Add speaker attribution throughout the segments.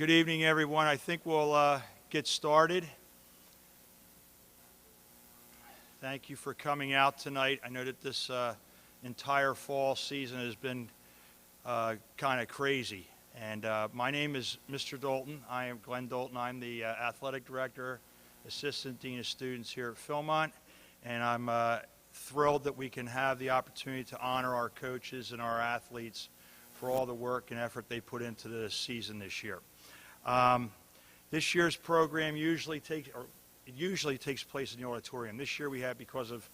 Speaker 1: Good evening, everyone. I think we'll get started. Thank you for coming out tonight. I know that this entire fall season has been kind of crazy. And my name is Mr. Dalton. I am Glenn Dalton. I'm the athletic director, assistant dean of students here at Philmont. And I'm thrilled that we can have the opportunity to honor our coaches and our athletes for all the work and effort they put into the season this year. This year's program usually takes place in the auditorium. This year we had, because of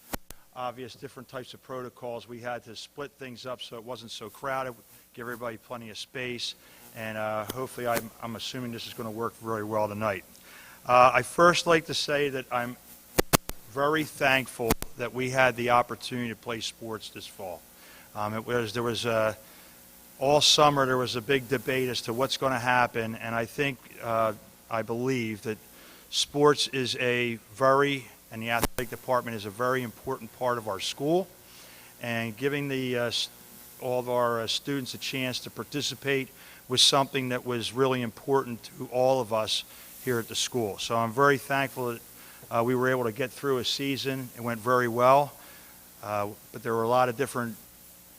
Speaker 1: obvious different types of protocols, we had to split things up so it wasn't so crowded, give everybody plenty of space, and hopefully I'm assuming this is going to work very well tonight. I first like to say that I'm very thankful that we had the opportunity to play sports this fall. All summer there was a big debate as to what's going to happen, and I believe that sports is and the athletic department is a very important part of our school, and giving all of our students a chance to participate was something that was really important to all of us here at the school. So I'm very thankful that we were able to get through a season. It went very well, but there were a lot of different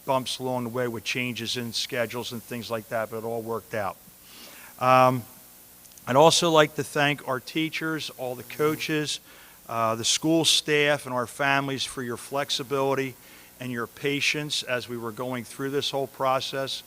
Speaker 1: bumps along the way with changes in schedules and things like that, but it all worked out. I'd also like to thank our teachers, all the coaches, the school staff, and our families for your flexibility and your patience as we were going through this whole process.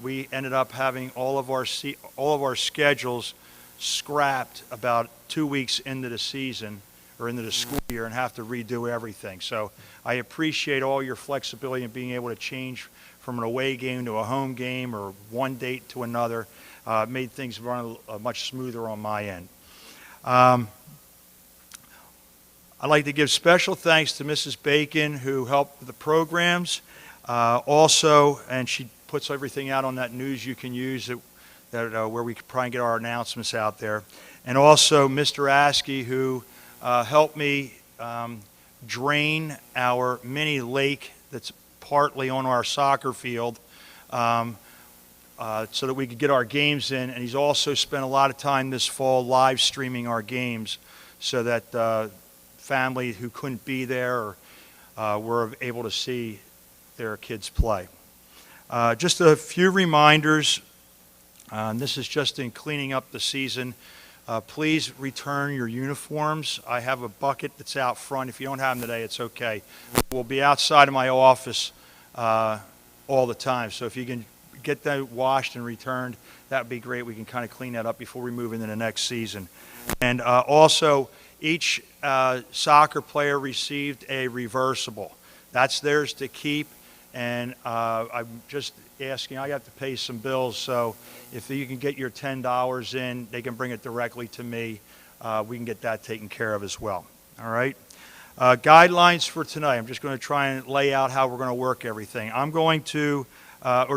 Speaker 1: We ended up having all of our schedules scrapped about 2 weeks into the season, or into the school year, and have to redo everything. So I appreciate all your flexibility in being able to change from an away game to a home game or one date to another. It made things run much smoother on my end. I'd like to give special thanks to Mrs. Bacon, who helped with the programs. Also, and she puts everything out on that news you can use where we could probably get our announcements out there. And also Mr. Askey, who helped me drain our mini lake that's partly on our soccer field so that we could get our games in. And he's also spent a lot of time this fall live streaming our games so that family who couldn't be there were able to see their kids play. Just a few reminders. This is just in cleaning up the season. Please return your uniforms. I have a bucket that's out front. If you don't have them today, it's okay. We'll be outside of my office all the time. So if you can get that washed and returned, that would be great. We can kind of clean that up before we move into the next season. And also, each soccer player received a reversible. That's theirs to keep. And I'm just asking, I have to pay some bills, so if you can get your $10 in, they can bring it directly to me. We can get that taken care of as well. All right? Guidelines for tonight. I'm just going to try and lay out how we're going to work everything. I'm going to,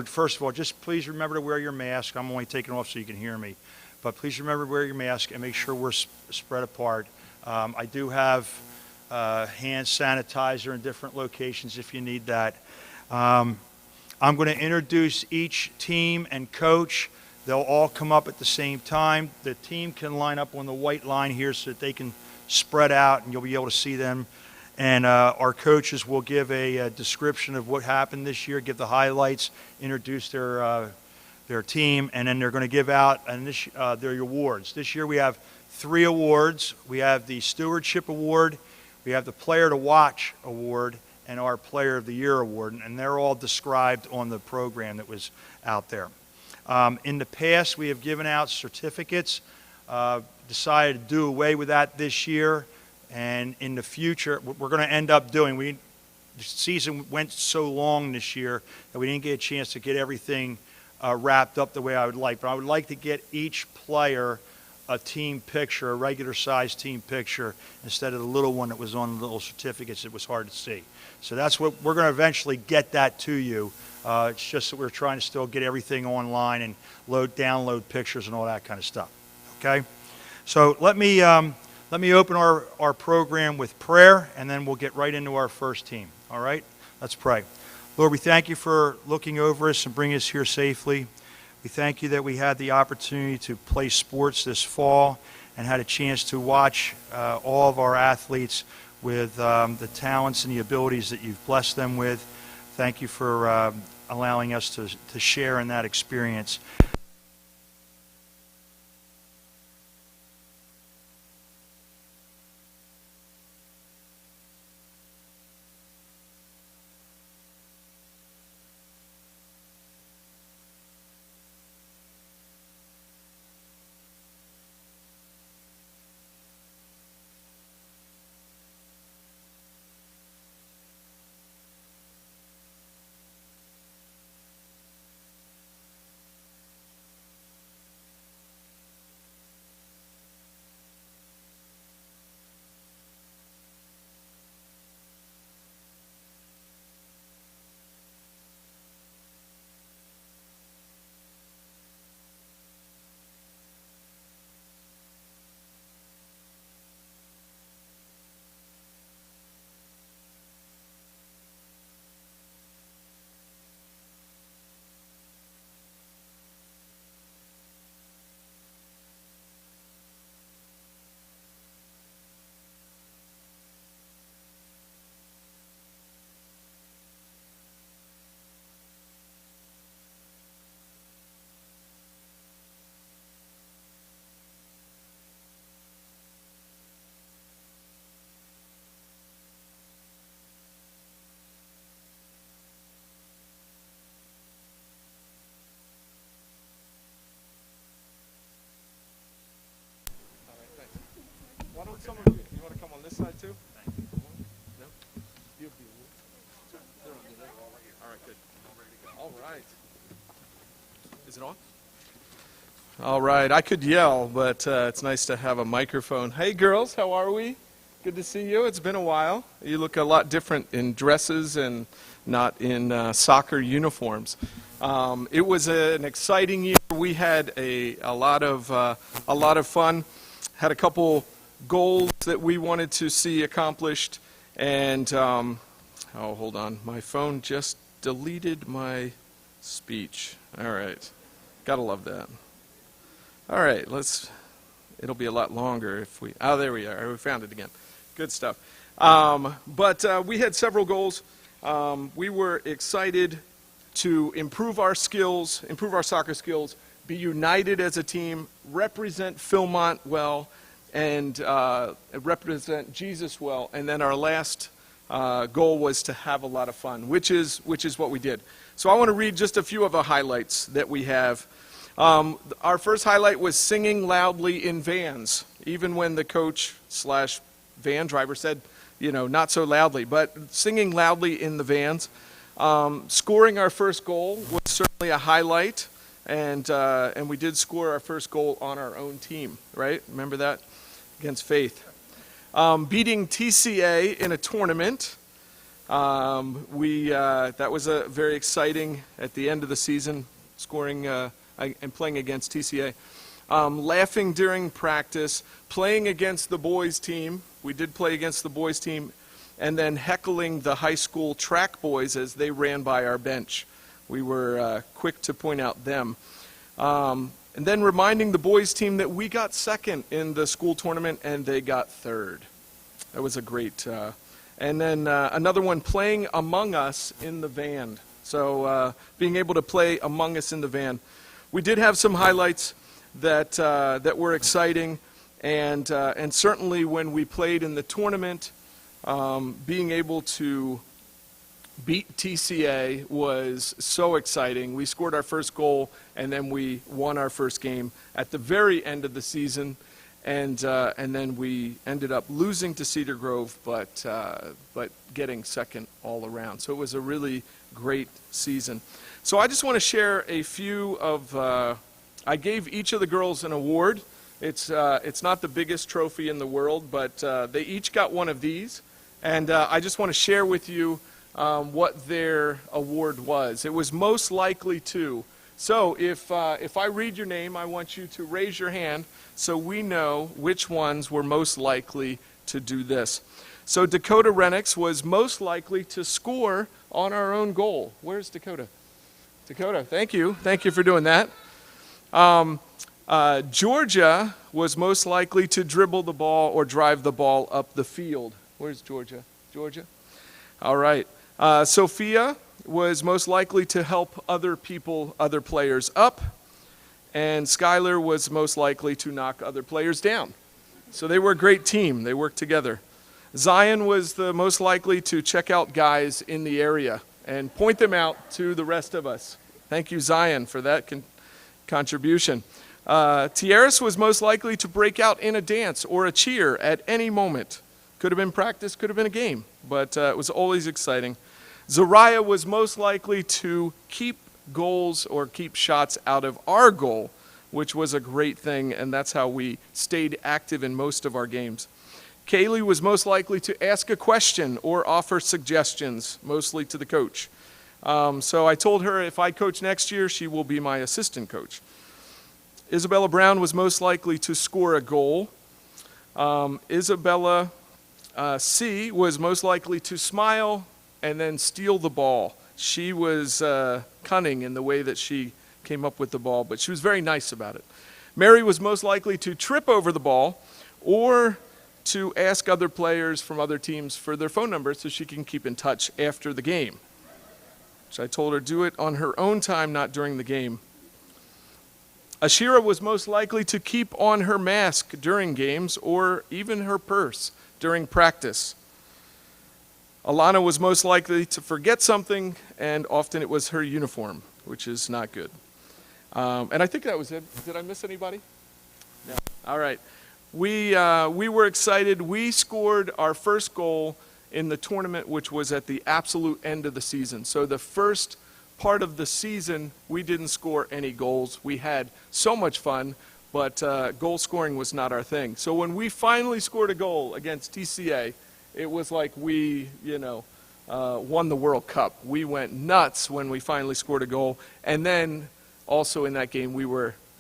Speaker 1: first of all, just please remember to wear your mask. I'm only taking it off so you can hear me. But please remember to wear your mask and make sure we're spread apart. I do have hand sanitizer in different locations if you need that. I'm going to introduce each team and coach. They'll all come up at the same time. The team can line up on the white line here so that they can spread out and you'll be able to see them. And our coaches will give a description of what happened this year, give the highlights, introduce their team, and then they're going to give out their awards. This year we have 3 awards. We have the Stewardship Award, we have the Player to Watch Award, and our Player of the Year Award, and they're all described on the program that was out there. In the past, we have given out certificates, decided to do away with that this year, and in the future, what we're going to end up doing, the season went so long this year that we didn't get a chance to get everything wrapped up the way I would like, but I would like to get each player a team picture, a regular size team picture, instead of the little one that was on the little certificates. It was hard to see. So that's what we're going to eventually get that to you. It's just that we're trying to still get everything online and download pictures and all that kind of stuff. Okay? So let me open our program with prayer, and then we'll get right into our first team. All right? Let's pray. Lord, we thank you for looking over us and bringing us here safely. We thank you that we had the opportunity to play sports this fall and had a chance to watch all of our athletes with the talents and the abilities that you've blessed them with. Thank you for allowing us to share in that experience.
Speaker 2: Why don't some of you want to come on this side too? Thank you. No? All right, good. All right. Is it on? All right. I could yell, but it's nice to have a microphone. Hey, girls, how are we? Good to see you. It's been a while. You look a lot different in dresses and not in soccer uniforms. It was an exciting year. We had a lot of fun. Had a couple goals that we wanted to see accomplished, and hold on, my phone just deleted my speech. All right, gotta love that. All right, it'll be a lot longer if there we are, we found it again. Good stuff. But we had several goals. We were excited to improve our skills, improve our soccer skills, be united as a team, represent Philmont well, and represent Jesus well. And then our last goal was to have a lot of fun, which is what we did. So I want to read just a few of the highlights that we have. Our first highlight was singing loudly in vans, even when the coach/van driver said, not so loudly, but singing loudly in the vans. Scoring our first goal was certainly a highlight, and we did score our first goal on our own team, right? Remember that? Against Faith. Beating TCA in a tournament. That was a very exciting at the end of the season, scoring and playing against TCA. Laughing during practice, playing against the boys team. We did play against the boys team, and then heckling the high school track boys as they ran by our bench. We were quick to point out them. And then reminding the boys team that we got second in the school tournament and they got third. That was a great. And then another one, playing Among Us in the van. So being able to play Among Us in the van. We did have some highlights that were exciting, and certainly when we played in the tournament, being able to beat TCA was so exciting. We scored our first goal, and then we won our first game at the very end of the season, and then we ended up losing to Cedar Grove, but getting second all around. So it was a really great season. So I just want to share a few of. I gave each of the girls an award. It's not the biggest trophy in the world, but they each got one of these, and I just want to share with you what their award was. It was most likely to. So if I read your name, I want you to raise your hand so we know which ones were most likely to do this. So Dakota Rennix was most likely to score on our own goal. Where's Dakota? Dakota, thank you. Thank you for doing that. Georgia was most likely to dribble the ball or drive the ball up the field. Where's Georgia? Georgia? All right. Sophia was most likely to help other players up. And Skylar was most likely to knock other players down. So they were a great team. They worked together. Zion was the most likely to check out guys in the area and point them out to the rest of us. Thank you, Zion, for that contribution. Tiaris was most likely to break out in a dance or a cheer at any moment. Could have been practice, could have been a game, but it was always exciting. Zariah was most likely to keep goals or keep shots out of our goal, which was a great thing, and that's how we stayed active in most of our games. Kaylee was most likely to ask a question or offer suggestions, mostly to the coach. So I told her if I coach next year, she will be my assistant coach. Isabella Brown was most likely to score a goal. Isabella C was most likely to smile and then steal the ball. She was cunning in the way that she came up with the ball, but she was very nice about it. Mary was most likely to trip over the ball or to ask other players from other teams for their phone numbers so she can keep in touch after the game. So I told her do it on her own time, not during the game. Ashira was most likely to keep on her mask during games or even her purse during practice. Alana was most likely to forget something, and often it was her uniform, which is not good. And I think that was it. Did I miss anybody? No. All right. We were excited. We scored our first goal in the tournament, which was at the absolute end of the season. So the first part of the season, we didn't score any goals. We had so much fun, but goal scoring was not our thing. So when we finally scored a goal against TCA, it was like we, won the World Cup. We went nuts when we finally scored a goal. And then also in that game,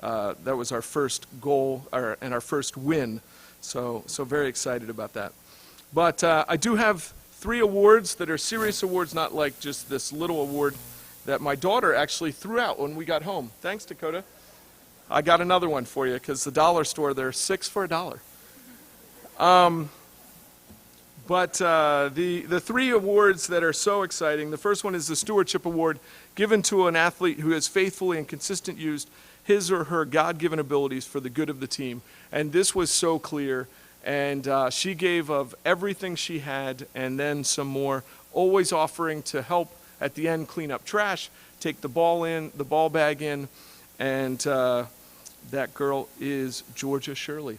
Speaker 2: that was our first goal and our first win. So very excited about that. But I do have 3 awards that are serious awards, not like just this little award that my daughter actually threw out when we got home. Thanks, Dakota. I got another one for you because the dollar store, they're 6 for $1. But the 3 awards that are so exciting, the first one is the Stewardship Award, given to an athlete who has faithfully and consistently used his or her God-given abilities for the good of the team. And this was so clear. And she gave of everything she had and then some more, always offering to help at the end clean up trash, take the ball bag in, and that girl is Georgia Shirley.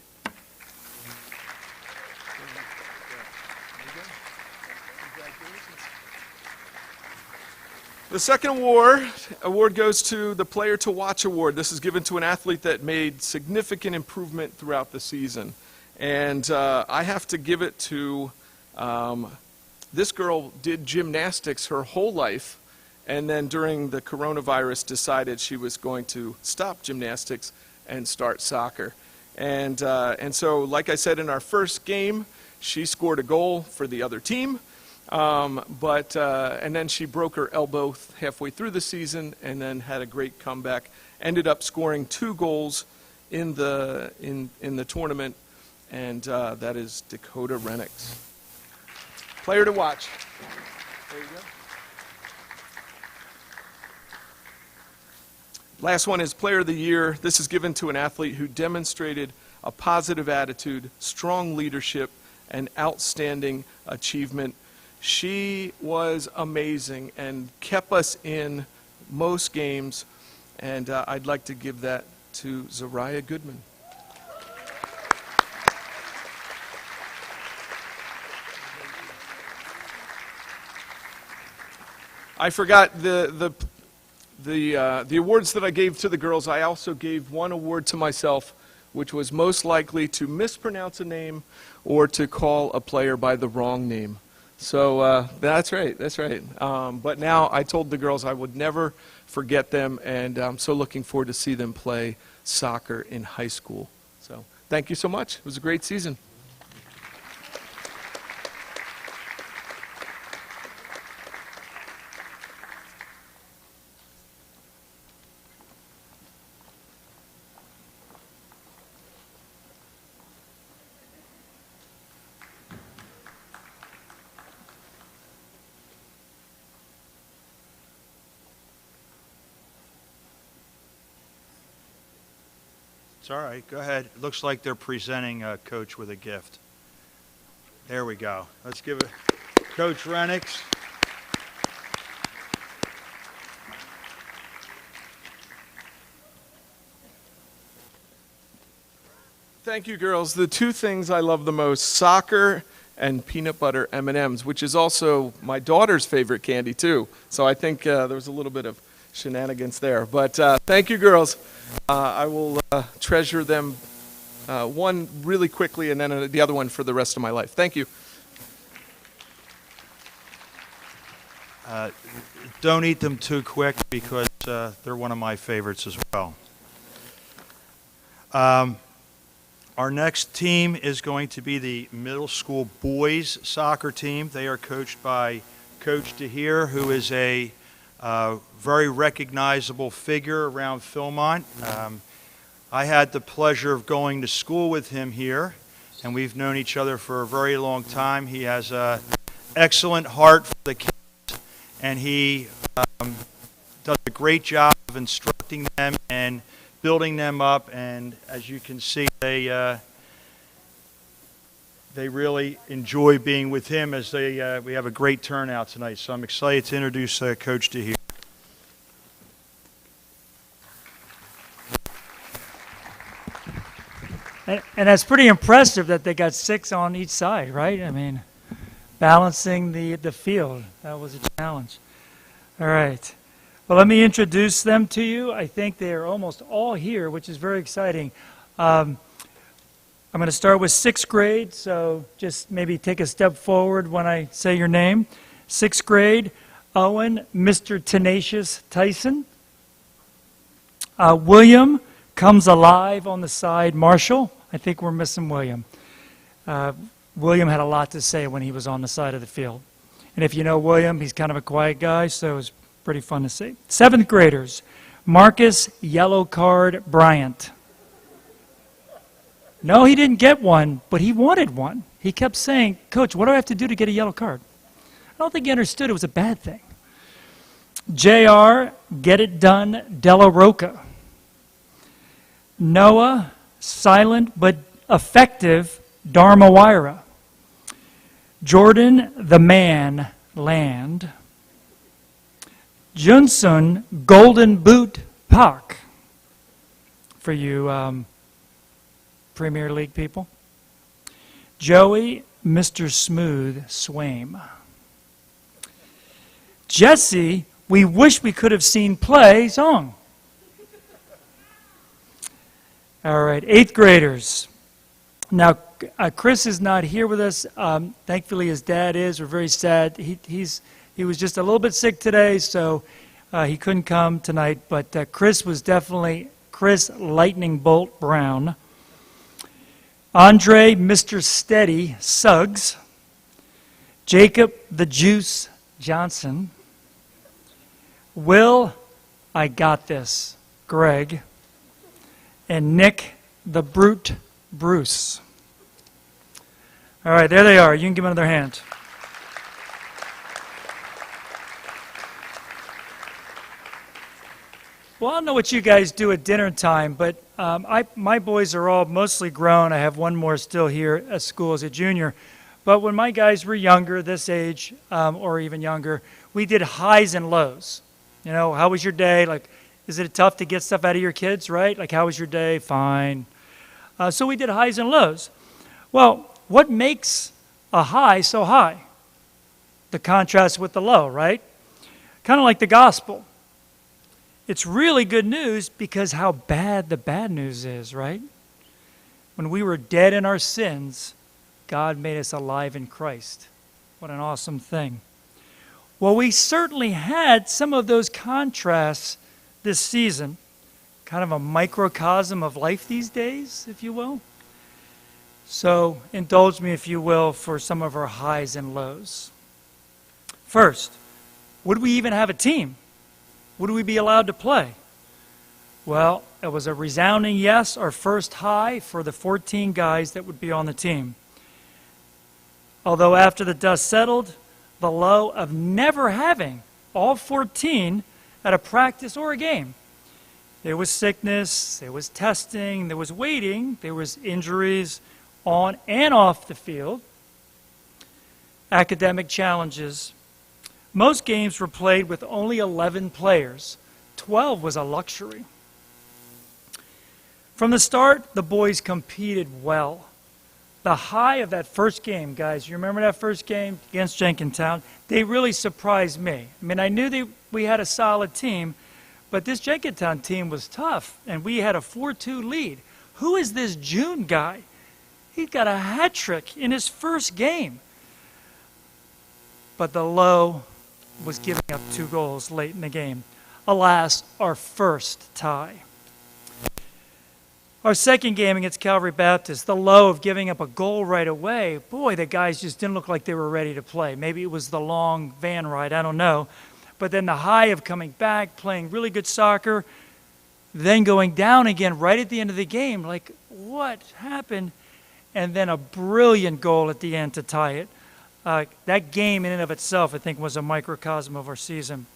Speaker 2: The second award goes to the Player to Watch Award. This is given to an athlete that made significant improvement throughout the season. And I have to give it to, this girl did gymnastics her whole life, and then during the coronavirus decided she was going to stop gymnastics and start soccer. And so, like I said, in our first game, she scored a goal for the other team, and then she broke her elbow halfway through the season and then had a great comeback. Ended up scoring 2 goals in the tournament. And that is Dakota Rennix. Player to watch. There you go. Last one is Player of the Year. This is given to an athlete who demonstrated a positive attitude, strong leadership, and outstanding achievement. She was amazing and kept us in most games. And I'd like to give that to Zariah Goodman. I forgot the awards that I gave to the girls. I also gave one award to myself, which was most likely to mispronounce a name or to call a player by the wrong name. So that's right. But now I told the girls I would never forget them, and I'm so looking forward to see them play soccer in high school. So thank you so much. It was a great season.
Speaker 1: It's all right. Go ahead. It looks like they're presenting Coach with a gift. There we go. Let's give it Coach Rennix.
Speaker 2: Thank you, girls. The two things I love the most, soccer and peanut butter M&Ms, which is also my daughter's favorite candy, too. So I think there was a little bit of shenanigans there. But thank you, girls. I will treasure them, one really quickly and then the other one for the rest of my life. Thank you.
Speaker 1: Don't eat them too quick because they're one of my favorites as well. Our next team is going to be the middle school boys soccer team. They are coached by Coach DeHeer, who is a very recognizable figure around Philmont. I had the pleasure of going to school with him here, and we've known each other for a very long time. He has an excellent heart for the kids, and he does a great job of instructing them and building them up, and as you can see, they really enjoy being with him as we have a great turnout tonight. So I'm excited to introduce Coach DeHeer.
Speaker 3: And that's pretty impressive that they got 6 on each side, right? I mean, balancing the field, that was a challenge. All right. Well, let me introduce them to you. I think they are almost all here, which is very exciting. I'm going to start with 6th grade, so just maybe take a step forward when I say your name. 6th grade, Owen, Mr. Tenacious Tyson. William comes alive on the side, Marshall. I think we're missing William. William had a lot to say when he was on the side of the field. And if you know William, he's kind of a quiet guy, so it was pretty fun to see. 7th graders, Marcus Yellow Card Bryant. No, he didn't get one, but he wanted one. He kept saying, Coach, what do I have to do to get a yellow card? I don't think he understood it was a bad thing. JR, Get It Done, Della Roca. Noah, Silent but Effective, Dharmawira. Jordan, The Man, Land. Junsun, Golden Boot, Pak. For you Premier League people. Joey, Mr. Smooth, Swaim. Jesse, we wish we could have seen play song. All right, 8th graders. Now, Chris is not here with us. Thankfully, his dad is. We're very sad. He was just a little bit sick today, so he couldn't come tonight. But Chris was definitely Chris Lightning Bolt Brown. Andre, Mr. Steady, Suggs. Jacob, the Juice, Johnson. Will, I got this, Greg. And Nick, the Brute, Bruce. All right, there they are. You can give them another hand. Well, I don't know what you guys do at dinner time, but my boys are all mostly grown. I have one more still here at school as a junior. But when my guys were younger, this age, or even younger, we did highs and lows. You know, how was your day? Like, is it tough to get stuff out of your kids, right? Like, how was your day? Fine. So we did highs and lows. Well, what makes a high so high? The contrast with the low, right? Kind of like the gospel. It's really good news because how bad the bad news is, right? When we were dead in our sins, God made us alive in Christ. What an awesome thing. Well, we certainly had some of those contrasts this season. Kind of a microcosm of life these days, if you will. So indulge me, if you will, for some of our highs and lows. First, would we even have a team? Would we be allowed to play? Well, it was a resounding yes, our first high for the 14 guys that would be on the team. Although after the dust settled, the low of never having all 14 at a practice or a game There was sickness, there was testing, there was waiting, there was injuries on and off the field, academic challenges. Most games were played with only 11 players. 12 was a luxury. From the start, the boys competed well. The high of that first game, guys, you remember that first game against Jenkintown? They really surprised me. I mean, I knew we had a solid team, but this Jenkintown team was tough, and we had a 4-2 lead. Who is this June guy? He got a hat trick in his first game. But the low was giving up 2 goals late in the game. Alas, our first tie. Our second game against Calvary Baptist, the low of giving up a goal right away, boy, the guys just didn't look like they were ready to play. Maybe it was the long van ride, I don't know. But then the high of coming back, playing really good soccer, then going down again right at the end of the game, like, what happened? And then a brilliant goal at the end to tie it. That game in and of itself, I think, was a microcosm of our season.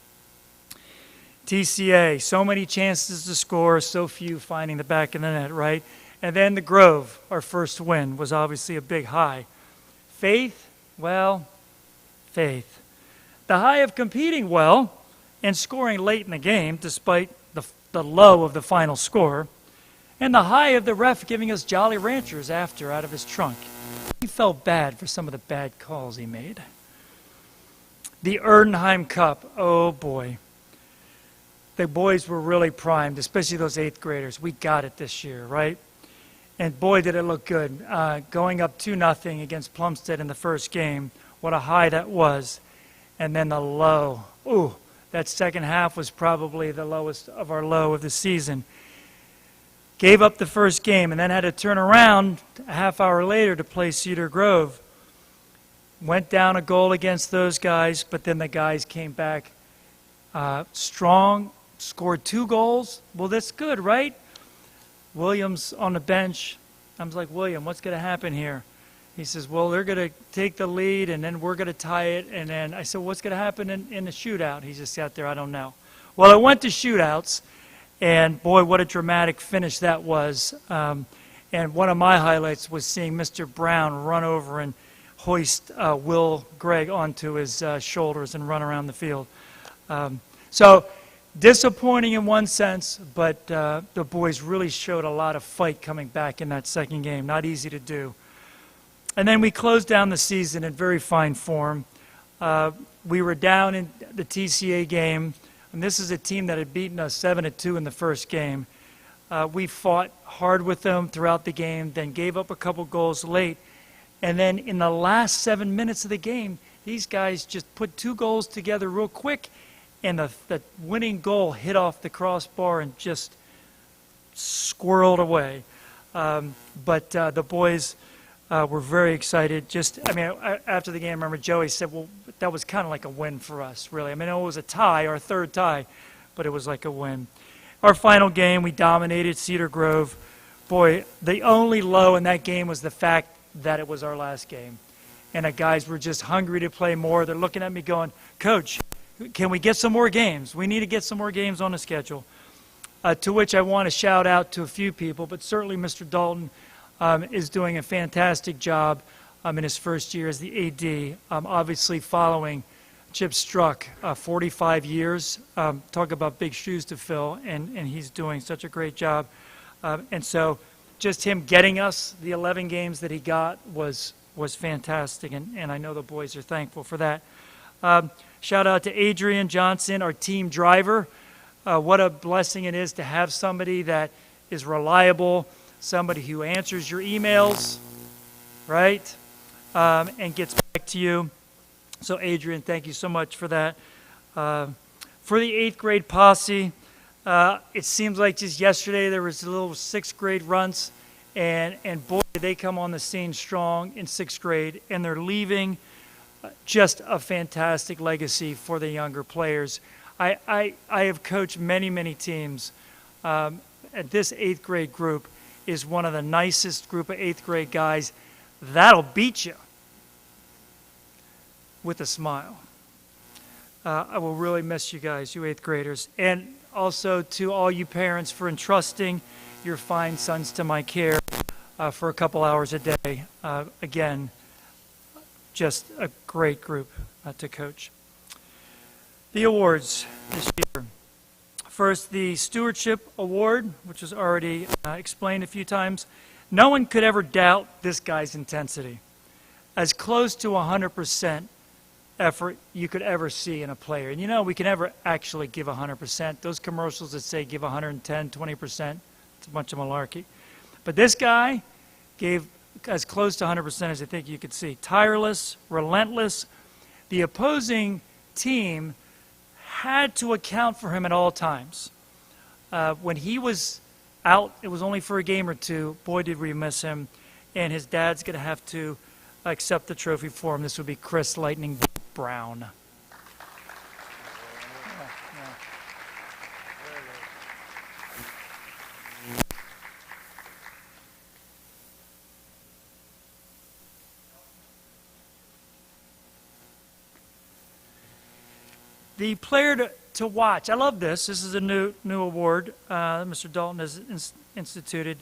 Speaker 3: TCA, so many chances to score, so few finding the back of the net, right? And then the Grove, our first win, was obviously a big high. Faith, well, faith. The high of competing well and scoring late in the game, despite the low of the final score, and the high of the ref giving us Jolly Ranchers after out of his trunk. He felt bad for some of the bad calls he made. The Erdenheim Cup, oh boy. The boys were really primed, especially those 8th graders. We got it this year, right? And boy, did it look good. Going up 2-0 against Plumstead in the first game, what a high that was. And then the low. Ooh, that second half was probably the lowest of our low of the season. Gave up the first game and then had to turn around a half hour later to play Cedar Grove. Went down a goal against those guys, but then the guys came back strong, scored 2 goals. Well, that's good, right? Williams on the bench. I was like, William, what's going to happen here? He says, well, they're going to take the lead, and then we're going to tie it. And then I said, what's going to happen in the shootout? He just sat there, I don't know. Well, it went to shootouts, and boy, what a dramatic finish that was. And one of my highlights was seeing Mr. Brown run over and hoist Will Gregg onto his shoulders and run around the field. So disappointing in one sense, but the boys really showed a lot of fight coming back in that second game. Not easy to do. And then we closed down the season in very fine form. We were down in the TCA game, and this is a team that had beaten us 7-2 in the first game. We fought hard with them throughout the game, then gave up a couple goals late. And then in the last 7 minutes of the game, these guys just put 2 goals together real quick, and the winning goal hit off the crossbar and just squirreled away. But the boys were very excited. After the game, I remember Joey said, well, that was kind of like a win for us, really. I mean, it was a tie, our third tie, but it was like a win. Our final game, we dominated Cedar Grove. Boy, the only low in that game was the fact that it was our last game. And the guys were just hungry to play more. They're looking at me going, Coach, can we get some more games? We need to get some more games on the schedule. To which I want to shout out to a few people, but certainly Mr. Dalton is doing a fantastic job in his first year as the AD, obviously following Chip Struck, 45 years. Talk about big shoes to fill, and he's doing such a great job. And so just him getting us the 11 games that he got was fantastic, and I know the boys are thankful for that. Shout out to Adrian Johnson, our team driver. What a blessing it is to have somebody that is reliable, somebody who answers your emails, right, and gets back to you. So, Adrian, thank you so much for that. For the 8th grade posse, it seems like just yesterday there was a little 6th grade runs, and boy, did they come on the scene strong in 6th grade, and they're leaving just a fantastic legacy for the younger players. I have coached many teams. This 8th grade group is one of the nicest group of 8th grade guys. That'll beat you with a smile. I will really miss you guys, you 8th graders. And also to all you parents for entrusting your fine sons to my care for a couple hours a day. Again, just a great group to coach. The awards this year. First, the Stewardship Award, which was already explained a few times. No one could ever doubt this guy's intensity. As close to 100% effort you could ever see in a player. And you know, we can never actually give 100%. Those commercials that say give 110, 20%, it's a bunch of malarkey. But this guy gave as close to 100% as I think you could see. Tireless, relentless. The opposing team had to account for him at all times. When he was out, it was only for a game or two. Boy, did we miss him. And his dad's going to have to accept the trophy for him. This would be Chris Lightning Brown. The player to watch. I love this. This is a new award Mr. Dalton has instituted.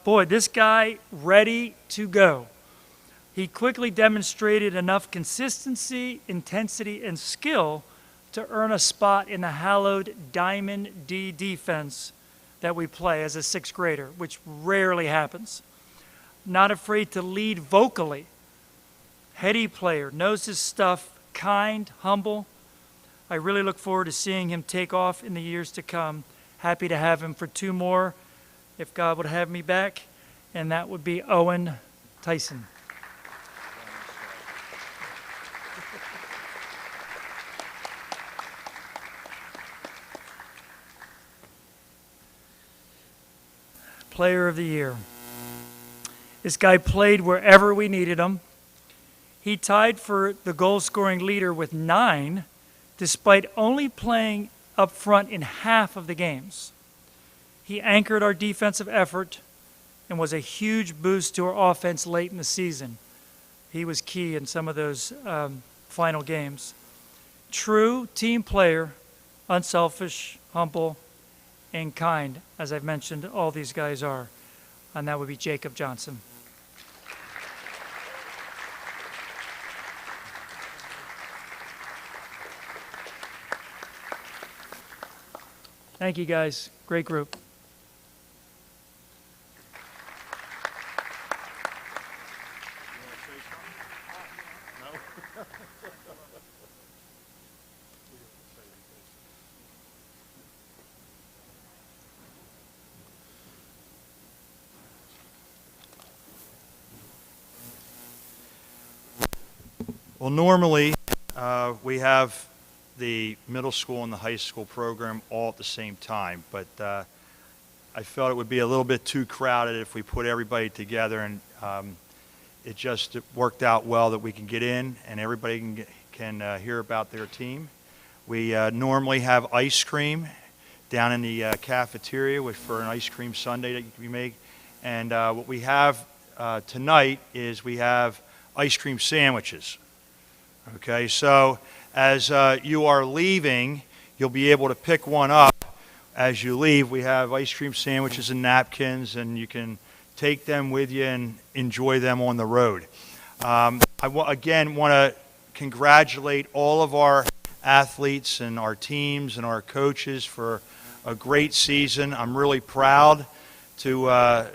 Speaker 3: Boy, this guy ready to go. He quickly demonstrated enough consistency, intensity, and skill to earn a spot in the hallowed Diamond D defense that we play as a sixth grader, which rarely happens. Not afraid to lead vocally. Heady player, knows his stuff, kind, humble. I really look forward to seeing him take off in the years to come. Happy to have him for two more, if God would have me back, and that would be Owen Tyson. Player of the Year. This guy played wherever we needed him. He tied for the goal-scoring leader with 9, despite only playing up front in half of the games. He anchored our defensive effort and was a huge boost to our offense late in the season. He was key in some of those final games. True team player, unselfish, humble, and kind, as I've mentioned, all these guys are. And that would be Jacob Johnson. Thank you, guys. Great group.
Speaker 1: Well, normally we have the middle school and the high school program all at the same time, but I felt it would be a little bit too crowded if we put everybody together, and it just worked out well that we can get in and everybody can hear about their team. We normally have ice cream down in the cafeteria for an ice cream sundae that we make, and what we have tonight is we have ice cream sandwiches. Okay, so as you are leaving, you'll be able to pick one up as you leave. We have ice cream sandwiches and napkins, and you can take them with you and enjoy them on the road. Again, want to congratulate all of our athletes and our teams and our coaches for a great season. I'm really proud to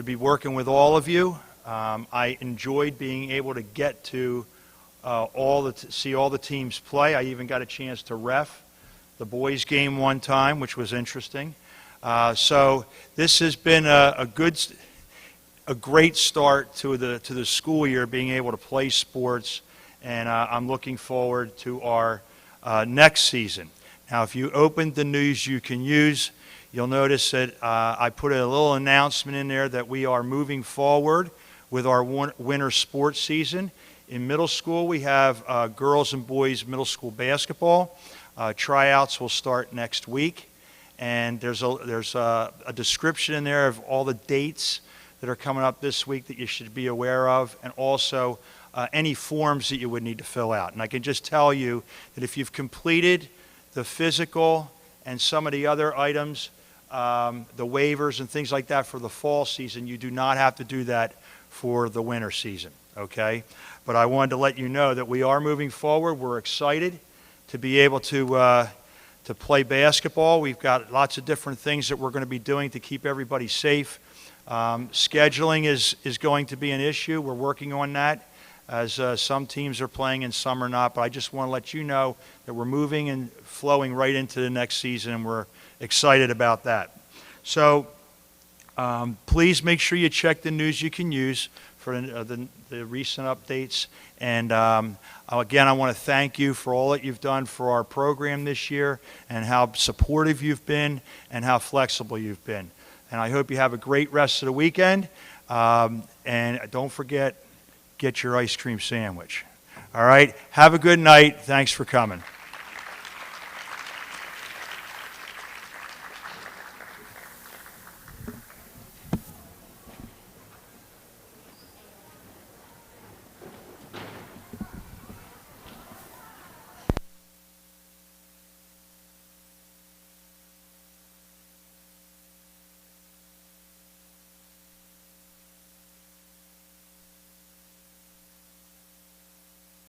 Speaker 1: be working with all of you. I enjoyed being able to get to see all the teams play. I even got a chance to ref the boys' game one time, which was interesting. So this has been a great start to the school year, being able to play sports, and I'm looking forward to our next season. Now, if you opened the news you can use, you'll notice that I put a little announcement in there that we are moving forward with our winter sports season. In middle school, we have girls and boys middle school basketball. Tryouts will start next week, and there's a description in there of all the dates that are coming up this week that you should be aware of, and also any forms that you would need to fill out. And I can just tell you that if you've completed the physical and some of the other items, the waivers and things like that for the fall season, you do not have to do that for the winter season, okay? But I wanted to let you know that we are moving forward. We're excited to be able to play basketball. We've got lots of different things that we're going to be doing to keep everybody safe. Scheduling is going to be an issue. We're working on that, as some teams are playing and some are not. But I just want to let you know that we're moving and flowing right into the next season, and we're excited about that. So please make sure you check the news you can use for the recent updates. And again, I want to thank you for all that you've done for our program this year and how supportive you've been and how flexible you've been. And I hope you have a great rest of the weekend. And don't forget, get your ice cream sandwich. All right? Have a good night. Thanks for coming.